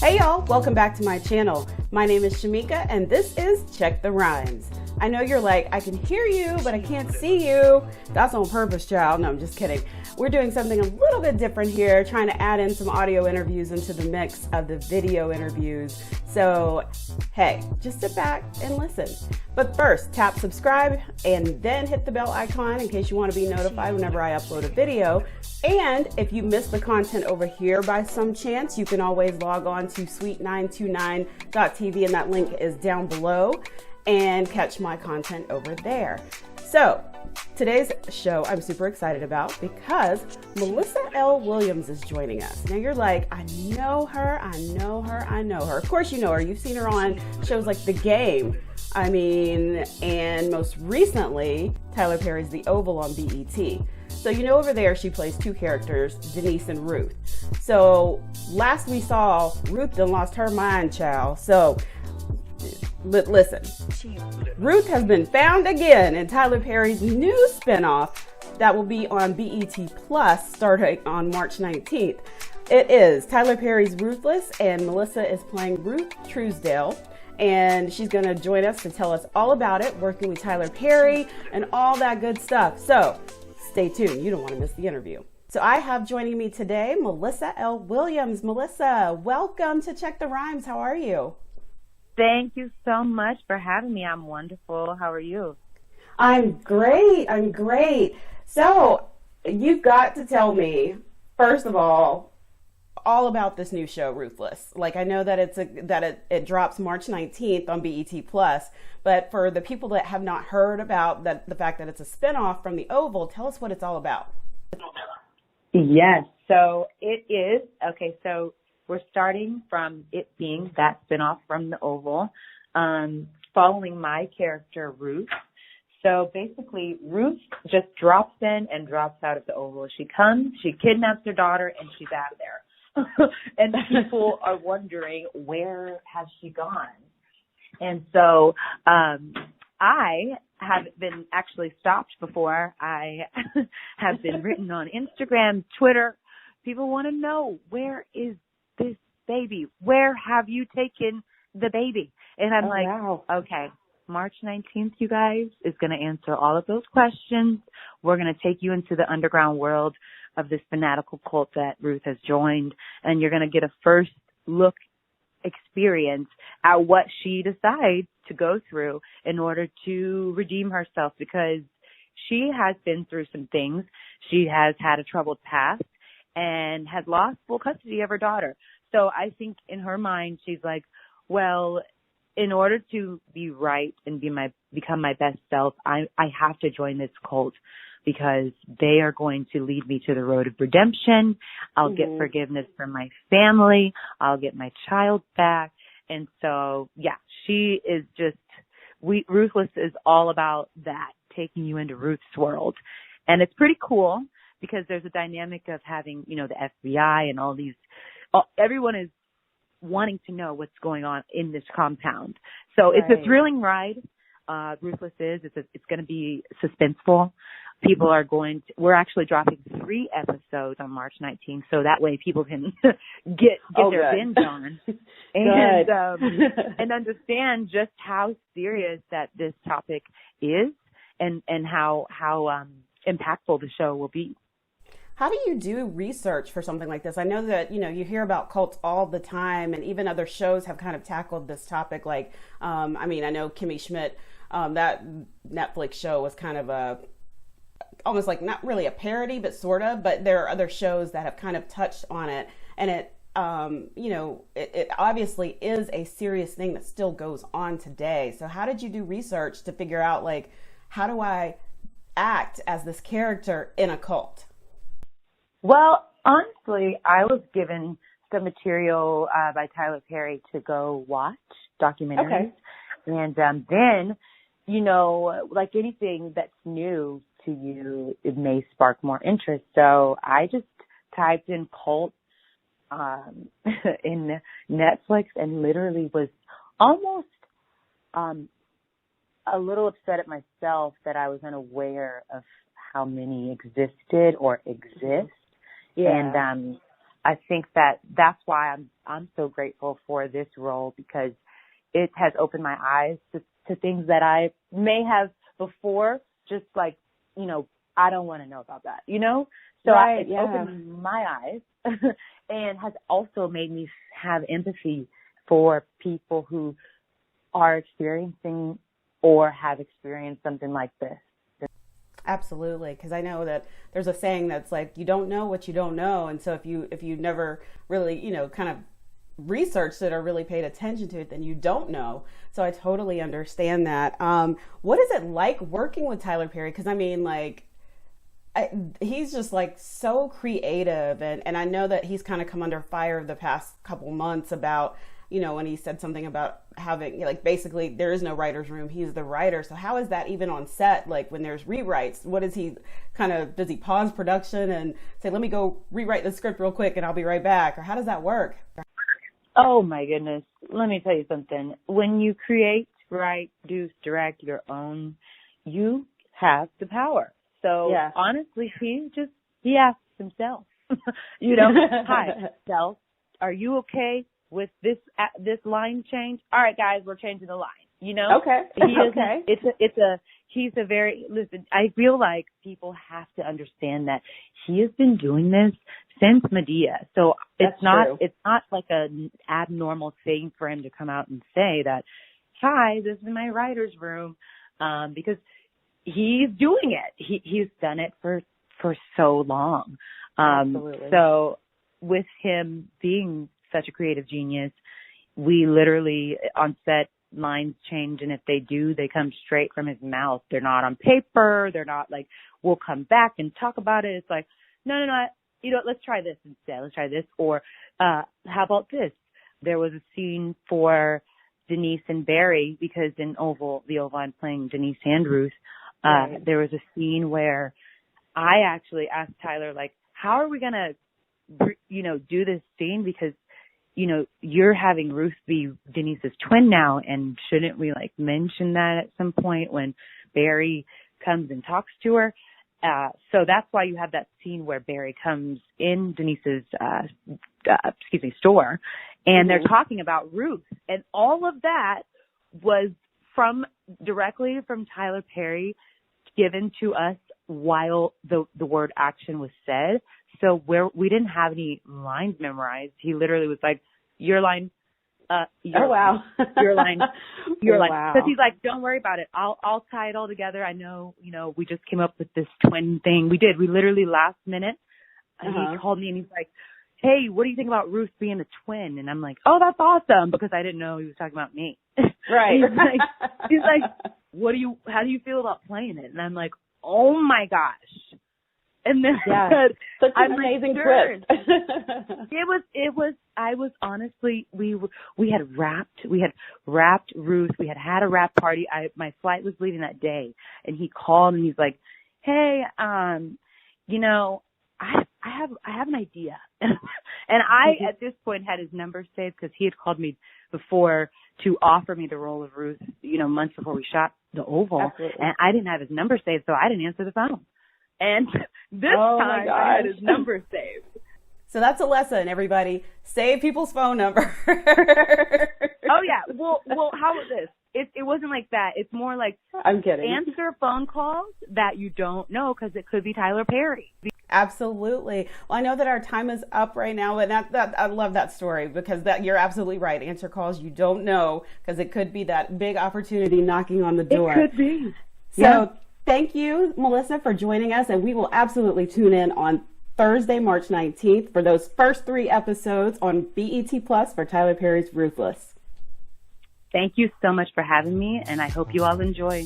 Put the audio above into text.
Hey y'all, welcome back to my channel. My name is Shameika and this is Check the Rhymes. I know you're like, I can hear you, but I can't see you. That's on purpose, child. No, I'm just kidding. We're doing something a little bit different here, trying to add in some audio interviews into the mix of the video interviews. So, hey, just sit back and listen. But first, tap subscribe and then hit the bell icon in case you want to be notified whenever I upload a video. And if you missed the content over here by some chance, you can always log on to sweet929.tv and that link is down below and catch my content over there. So today's show I'm super excited about because Melissa L. Williams is joining us. Now you're like, I know her. Of course you know her. You've seen her on shows like The Game. And most recently, Tyler Perry's The Oval on BET. So you know over there she plays two characters, Denise and Ruth. So last we saw, Ruth done lost her mind, child. So listen, Ruth has been found again in Tyler Perry's new spinoff that will be on BET Plus starting on March 19th. It is Tyler Perry's Ruthless, and Melissa is playing Ruth Truesdale. And she's going to join us to tell us all about it, working with Tyler Perry and all that good stuff. So stay tuned. You don't want to miss the interview. So I have joining me today, Melissa L. Williams. Melissa, welcome to Check the Rhymes. How are you? Thank you so much for having me. I'm wonderful. How are you? I'm great. So you've got to tell me, first of all about this new show, Ruthless. Like, I know that it drops March 19th on BET Plus, but for the people that have not heard about the fact that it's a spinoff from The Oval, tell us what it's all about. Yes. So it is. Okay. So we're starting from it being that spinoff from The Oval, following my character, Ruth. So basically, Ruth just drops in and drops out of The Oval. She comes, she kidnaps her daughter, and she's out of there. And people are wondering, where has she gone? And so I have been actually stopped before. I have been written on Instagram, Twitter. People want to know, where is this baby? Where have you taken the baby? And I'm wow. Okay, March 19th, you guys, is going to answer all of those questions. We're going to take you into the underground world of this fanatical cult that Ruth has joined, and you're going to get a first look experience at what she decides to go through in order to redeem herself, because she has been through some things. She has had a troubled past and has lost full custody of her daughter. So I think in her mind, she's like, well, in order to be right and become my best self, I have to join this cult, because they are going to lead me to the road of redemption. I'll get forgiveness from my family. I'll get my child back. And so, yeah, she is just, Ruthless is all about that, taking you into Ruth's world. And it's pretty cool because there's a dynamic of having, the FBI and all these, everyone is wanting to know what's going on in this compound. So It's a thrilling ride. Ruthless it's going to be suspenseful. People are we're actually dropping 3 episodes on March 19th, so that way people can get their binge on and understand just how serious that this topic is and how impactful the show will be. How do you do research for something like this? I know that, you hear about cults all the time, and even other shows have kind of tackled this topic. Like, I know Kimmy Schmidt, that Netflix show was kind of almost like not really a parody, but sort of, but there are other shows that have kind of touched on it. And it obviously is a serious thing that still goes on today. So how did you do research to figure out, like, how do I act as this character in a cult? Well, honestly, I was given some material by Tyler Perry to go watch documentaries. Okay. And then, like anything that's new to you, it may spark more interest. So I just typed in cult in Netflix and literally was almost a little upset at myself that I was unaware of how many existed or exist. Yeah. And I think that's why I'm so grateful for this role, because it has opened my eyes to things that I may have before just like, I don't want to know about that, So right, it's opened my eyes and has also made me have empathy for people who are experiencing or have experienced something like this. Absolutely, because I know that there's a saying that's like, you don't know what you don't know, and so if you never really kind of researched it or really paid attention to it, then you don't know. So I totally understand that. What is it like working with Tyler Perry? Because I mean, like, he's just like so creative, and I know that he's kind of come under fire the past couple months about, when he said something about having, like, basically there is no writer's room, he's the writer. So how is that even on set? Like, when there's rewrites, what is he does he pause production and say, let me go rewrite the script real quick and I'll be right back? Or how does that work? Oh my goodness. Let me tell you something. When you create, write, produce, direct your own, you have the power. So honestly, he asks himself, hi, self, are you okay with this line change? All right, guys, we're changing the line. Okay. Listen, I feel like people have to understand that he has been doing this since Medea. So it's not like an abnormal thing for him to come out and say that, hi, this is my writer's room, because he's doing it. He's done it for so long. Absolutely. So with him being such a creative genius, we literally on set, lines change, and if they do, they come straight from his mouth. They're not on paper. They're not like, we'll come back and talk about it. It's like, no, let's try this instead. Let's try this. Or how about this? There was a scene for Denise and Barry, because in the Oval I'm playing Denise and Ruth. Right. There was a scene where I actually asked Tyler, like, how are we going to, do this scene? Because you're having Ruth be Denise's twin now, and shouldn't we like mention that at some point when Barry comes and talks to her? So that's why you have that scene where Barry comes in Denise's, store, and they're talking about Ruth, and all of that was directly from Tyler Perry, given to us while the word action was said. So we didn't have any lines memorized. He literally was like, your line, your line, your line. Wow. Because he's like, don't worry about it. I'll tie it all together. I know, we just came up with this twin thing. We did. We literally last minute, he called me and he's like, hey, what do you think about Ruth being a twin? And I'm like, oh, that's awesome, because I didn't know he was talking about me. Right. he's like, how do you feel about playing it? And I'm like, oh my gosh. And then such an amazing twist. I was honestly, we had wrapped Ruth. We had a wrap party. My flight was leaving that day, and he called and he's like, hey, I have an idea. And I, at this point, had his number saved because he had called me before to offer me the role of Ruth, months before we shot the Oval. Absolutely. And I didn't have his number saved, so I didn't answer the phone. And this time I had his number saved. So that's a lesson, everybody. Save people's phone number. Oh, yeah. Well, how about this? It wasn't like that. It's more like, I'm kidding. Answer phone calls that you don't know, because it could be Tyler Perry. Absolutely. Well, I know that our time is up right now, and that I love that story, because you're absolutely right. Answer calls you don't know, because it could be that big opportunity knocking on the door. It could be. So thank you, Melissa, for joining us, and we will absolutely tune in on Thursday, March 19th for those first 3 episodes on BET Plus for Tyler Perry's Ruthless. Thank you so much for having me, and I hope you all enjoy.